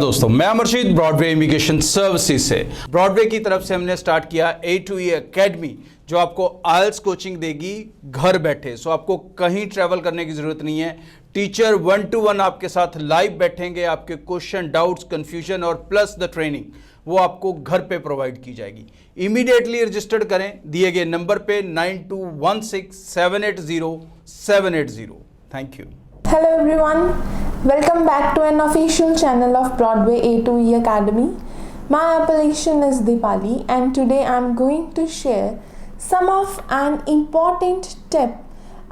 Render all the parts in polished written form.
दोस्तों मैं अमरशीद Broadway immigration services से ब्रॉडवे की तरफ से हमने स्टार्ट किया A2E एकेडमी जो आपको आइल्स कोचिंग देगी घर बैठे। सो आपको कहीं ट्रैवल करने की जरूरत नहीं है। टीचर 1-to-1 आपके साथ लाइव बैठेंगे, आपके क्वेश्चन, डाउट्स, कंफ्यूजन और प्लस द ट्रेनिंग वो आपको घर पे प्रोवाइड की जाएगी। इमीडिएटली रजिस्टर्ड करें दिए गए नंबर पे 9216780780। Thank you. Hello everyone, welcome back to an official channel of Broadway A2E Academy. My appellation is Dipali and today I am going to share some of an important tip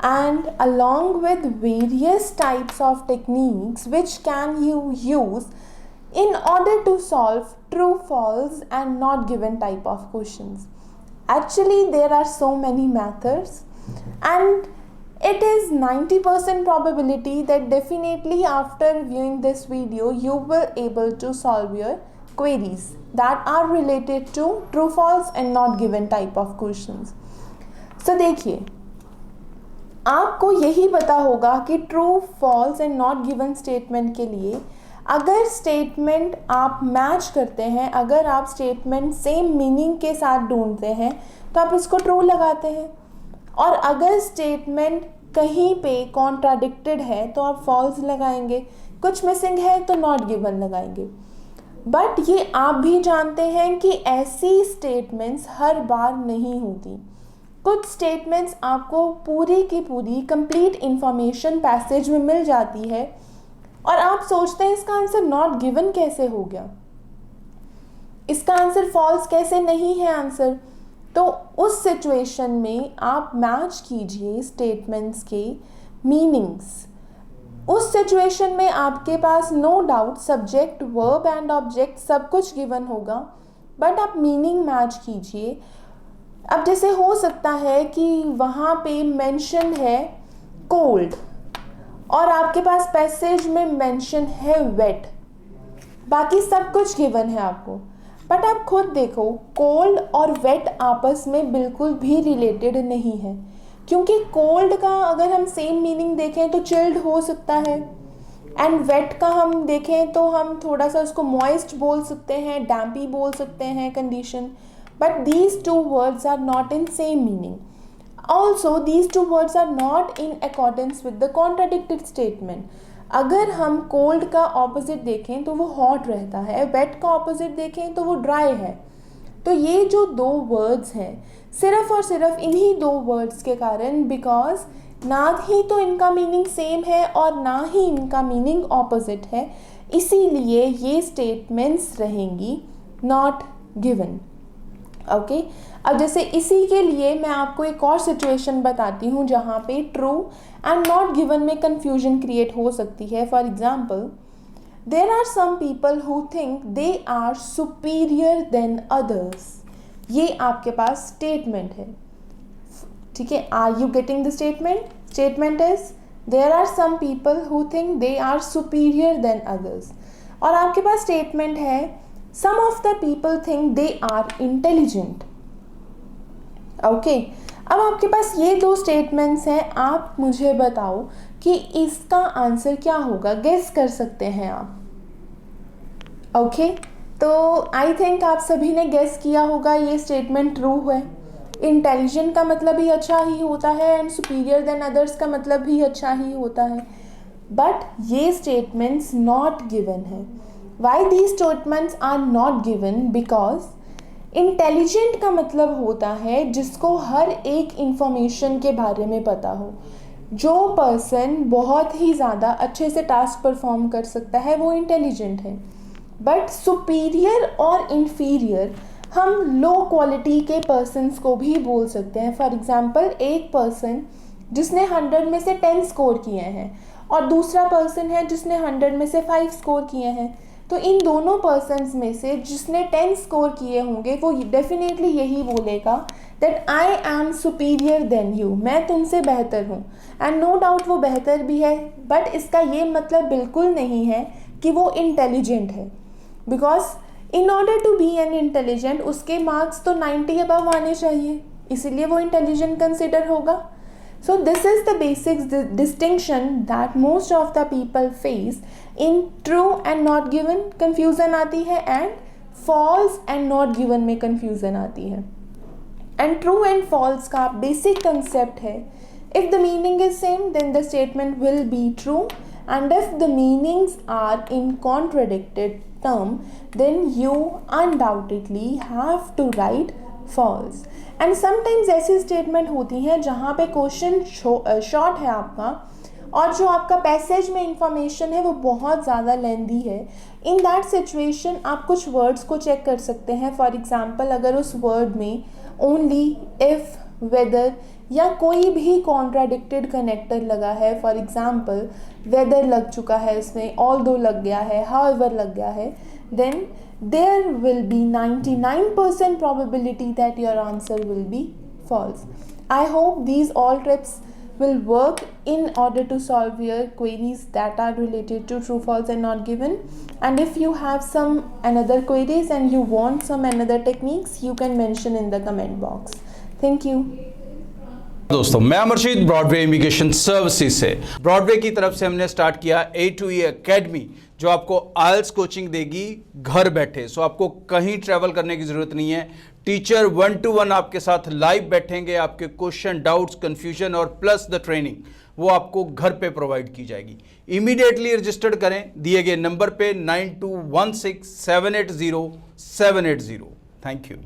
and along with various types of techniques which can you use in order to solve true, false and not given type of questions. Actually there are so many methods and it is 90% probability that definitely after viewing this video you will able to solve your queries that are related to true, false and not given type of questions. So देखिए, आपको यही पता होगा कि true, false and not given statement के लिए अगर statement आप मैच करते हैं, अगर आप स्टेटमेंट सेम मीनिंग के साथ ढूंढते हैं तो आप इसको ट्रू लगाते हैं, और अगर स्टेटमेंट कहीं पे कॉन्ट्राडिक्टेड है तो आप फॉल्स लगाएंगे, कुछ मिसिंग है तो नॉट गिवन लगाएंगे। बट ये आप भी जानते हैं कि ऐसी स्टेटमेंट्स हर बार नहीं होती। कुछ स्टेटमेंट्स आपको पूरी की पूरी कंप्लीट इंफॉर्मेशन पैसेज में मिल जाती है और आप सोचते हैं इसका आंसर नॉट गिवन कैसे हो गया, इसका आंसर फॉल्स कैसे नहीं है आंसर। तो उस सिचुएशन में आप मैच कीजिए स्टेटमेंट्स के मीनिंग्स। उस सिचुएशन में आपके पास no doubt subject, verb and object सब कुछ गिवन होगा, बट आप मीनिंग मैच कीजिए। अब जैसे हो सकता है कि वहाँ पे मेंशन है कोल्ड और आपके पास पैसेज में मेंशन है वेट, बाकी सब कुछ गिवन है आपको, बट आप खुद देखो कोल्ड और वेट आपस में बिल्कुल भी रिलेटेड नहीं है, क्योंकि कोल्ड का अगर हम सेम मीनिंग देखें तो चिल्ड हो सकता है एंड वेट का हम देखें तो हम थोड़ा सा उसको मॉइस्ट बोल सकते हैं, डैम्पी बोल सकते हैं condition, but these two words are not in same meaning. Also these two words are not in accordance with the contradicted statement. अगर हम कोल्ड का ऑपोजिट देखें तो वो हॉट रहता है, वेट का ऑपोजिट देखें तो वो ड्राई है। तो ये जो दो वर्ड्स हैं सिर्फ और सिर्फ इन्हीं दो वर्ड्स के कारण, बिकॉज ना ही तो इनका मीनिंग सेम है और ना ही इनका मीनिंग ऑपोजिट है, इसीलिए ये स्टेटमेंट्स रहेंगी नॉट गिवन। ओके, अब जैसे इसी के लिए मैं आपको एक और सिचुएशन बताती हूँ जहाँ पे ट्रू एंड नॉट गिवन में कंफ्यूजन क्रिएट हो सकती है। For example, there are some people who think they are superior than others. ये आपके पास स्टेटमेंट है, ठीक है। Are you getting the statement? Statement is there are some people who think they are superior than others, और आपके पास statement है some of the people think they are intelligent. Okay, अब आपके पास ये दो स्टेटमेंट्स हैं, आप मुझे बताओ कि इसका आंसर क्या होगा, गेस कर सकते हैं आप। ओके, तो आई थिंक आप सभी ने गेस किया होगा ये स्टेटमेंट ट्रू है। इंटेलिजेंट का मतलब ही अच्छा ही होता है एंड सुपीरियर देन अदर्स का मतलब भी अच्छा ही होता है, बट ये स्टेटमेंट्स नॉट गिवन है। Why these statements are not given? Because intelligent का मतलब होता है जिसको हर एक इंफॉर्मेशन के बारे में पता हो। जो पर्सन बहुत ही ज़्यादा अच्छे से टास्क परफॉर्म कर सकता है वो इंटेलिजेंट है। बट सुपीरियर और इन्फीरियर हम लो क्वालिटी के पर्सनस को भी बोल सकते हैं। फॉर एग्जांपल, एक पर्सन जिसने 100 में से 10 स्कोर किए हैं और दूसरा पर्सन है जिसने 100 में से 5 स्कोर किए हैं, तो इन दोनों पर्सन्स में से जिसने 10 स्कोर किए होंगे वो डेफिनेटली यही बोलेगा that I am superior than you, मैं तुमसे बेहतर हूँ, एंड नो डाउट वो बेहतर भी है, बट इसका ये मतलब बिल्कुल नहीं है कि वो इंटेलिजेंट है, because in order to be an intelligent उसके मार्क्स तो 90 अबव आने चाहिए, इसीलिए वो इंटेलिजेंट कंसिडर होगा। So this is the basic distinction that most of the people face in true and not given confusion आती है and false and not given में confusion आती है. And true and false का basic concept है, if the meaning is same then the statement will be true, and if the meanings are in contradicted term then you undoubtedly have to write false. And sometimes ऐसी statement होती हैं जहाँ पे question short है आपका और जो आपका पैसेज में इंफॉर्मेशन है वो बहुत ज़्यादा लेंदी है. इन दैट सिचुएशन आप कुछ वर्ड्स को चेक कर सकते हैं. फॉर एग्जांपल अगर उस वर्ड में ओनली, इफ़, वेदर या कोई भी कॉन्ट्राडिक्टेड कनेक्टर लगा है, फॉर एग्जांपल वेदर लग चुका है इसमें, ऑल्दो लग गया है, हाउएवर लग गया है, then there will be 99% probability that your answer will be false. I hope these all tips will work in order to solve your queries that are related to true, false and not given. And if you have some another queries and you want some another techniques, you can mention in the comment box. Thank you. दोस्तों मैं Amarjeet Broadway immigration services से. Broadway की तरफ से हमने start किया A2E academy जो आपको आइल्स कोचिंग देगी घर बैठे. सो आपको कहीं ट्रैवल करने की जरूरत नहीं है. टीचर 1-to-1 आपके साथ लाइव बैठेंगे. आपके क्वेश्चन, डाउट्स, कंफ्यूजन और प्लस द ट्रेनिंग वो आपको घर पे प्रोवाइड की जाएगी. इमीडिएटली रजिस्टर्ड करें दिए गए नंबर पे 9216780780. Thank you.